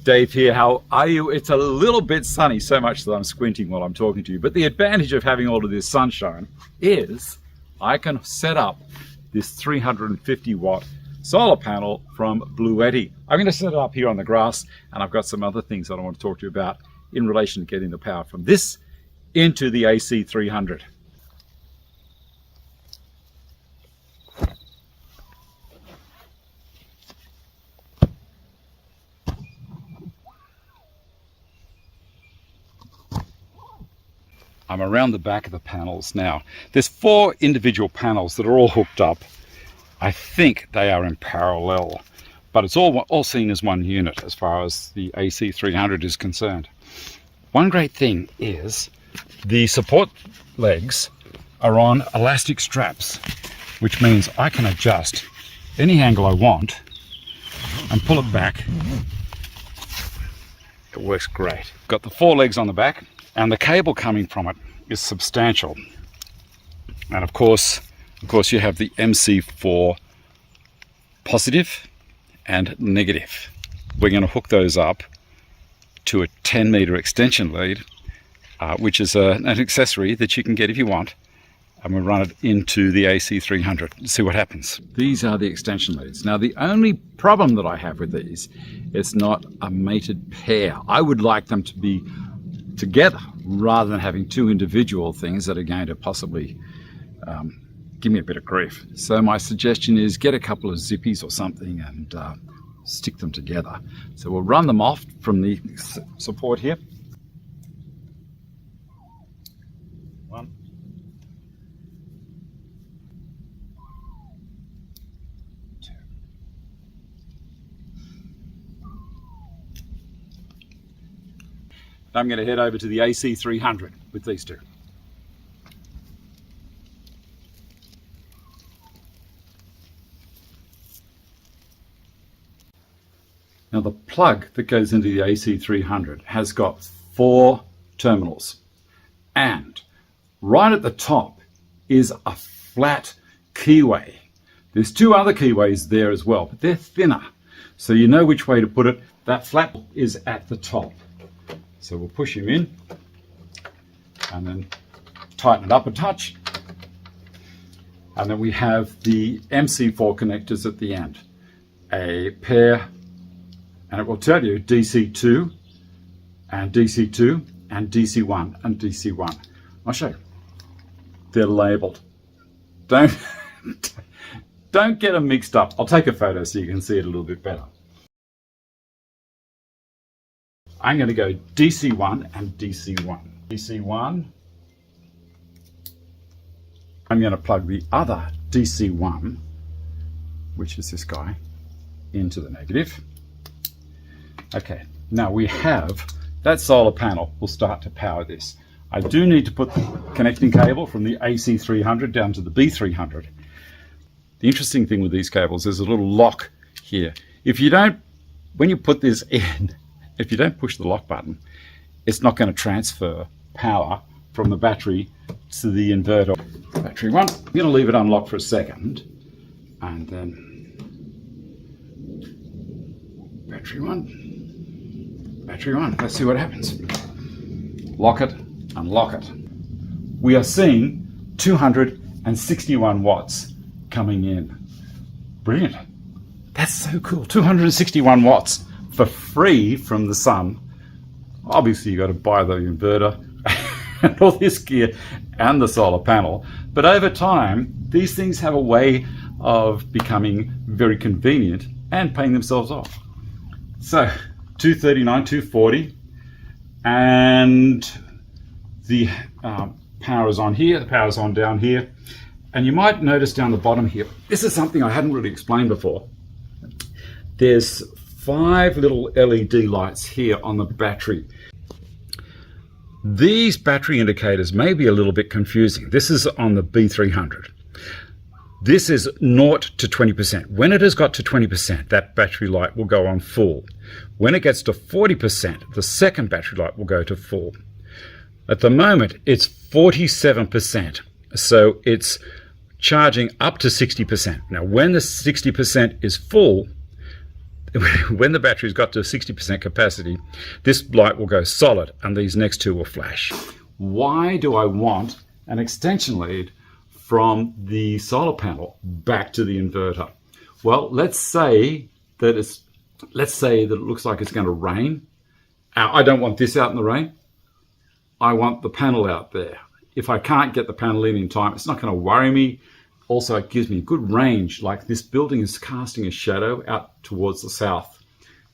Dave here, how are you? It's a little bit sunny, so much that I'm squinting while I'm talking to you, but the advantage of having all of this sunshine is I can set up this 350 watt solar panel from Bluetti. I'm going to set it up here on the grass, and I've got some other things that I want to talk to you about in relation to getting the power from this into the AC 300. I'm around the back of the panels now. There's 4 individual panels that are all hooked up. I think they are in parallel, but it's all seen as one unit as far as the AC 300 is concerned. One great thing is the support legs are on elastic straps, which means I can adjust any angle I want and pull it back. It works great. Got the 4 legs on the back, and the cable coming from it is substantial. And of course you have the MC4 positive and negative. We're going to hook those up to a 10-meter extension lead, which is an accessory that you can get if you want, and we'll run it into the AC 300 and see what happens. These are the extension leads. Now, the only problem that I have with these, it's not a mated pair. I would like them to be together rather than having 2 individual things that are going to possibly give me a bit of grief. So my suggestion is get a couple of zippies or something and stick them together. So we'll run them off from the support here. 1, 2. I'm going to head over to the AC 300 with these 2. Now the plug that goes into the AC 300 has got 4 terminals, and right at the top is a flat keyway. There's 2 other keyways there as well, but they're thinner, so you know which way to put it. That flat is at the top. So we'll push him in and then tighten it up a touch. And then we have the MC4 connectors at the end. A pair, and it will tell you DC2 and DC2 and DC1 and DC1. I'll show you. They're labeled. Don't get them mixed up. I'll take a photo so you can see it a little bit better. I'm going to go DC1 and DC1. DC1. I'm going to plug the other DC1, which is this guy, into the negative. Okay, now we have that solar panel will start to power this. I do need to put the connecting cable from the AC 300 down to the B300. The interesting thing with these cables, there's a little lock here. When you put this in, if you don't push the lock button, it's not going to transfer power from the battery to the inverter. Battery 1, I'm going to leave it unlocked for a second, and then battery 1, let's see what happens. Lock it, unlock it. We are seeing 261 watts coming in. Brilliant. That's so cool. 261 watts for free from the sun. Obviously you got to buy the inverter and all this gear and the solar panel, but over time these things have a way of becoming very convenient and paying themselves off. So 239, 240, and the power is on here, the power is on down here, and you might notice down the bottom here, this is something I hadn't really explained before. There's 5 little LED lights here on the battery. These battery indicators may be a little bit confusing. This is on the B300. This is 0 to 20%. When it has got to 20%, that battery light will go on full. When it gets to 40%, the second battery light will go to full. At the moment, it's 47%, so it's charging up to 60%. Now, when the 60% is full, when the battery's got to 60% capacity, this light will go solid and these next two will flash. Why do I want an extension lead from the solar panel back to the inverter? Well, let's say that it looks like it's going to rain. I don't want this out in the rain. I want the panel out there. If I can't get the panel in time, it's not going to worry me. Also, it gives me a good range. Like this building is casting a shadow out towards the south,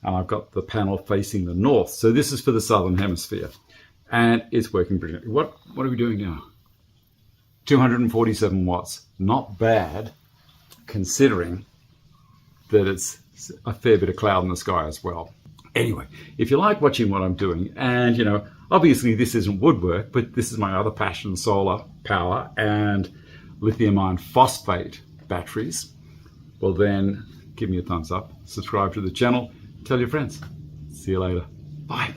and I've got the panel facing the north. So this is for the southern hemisphere, and it's working brilliantly. What are we doing now? 247 watts. Not bad, considering that it's a fair bit of cloud in the sky as well. Anyway, if you like watching what I'm doing, and you know, obviously this isn't woodwork, but this is my other passion, solar power and lithium iron phosphate batteries, well then give me a thumbs up, subscribe to the channel, tell your friends. See you later. Bye.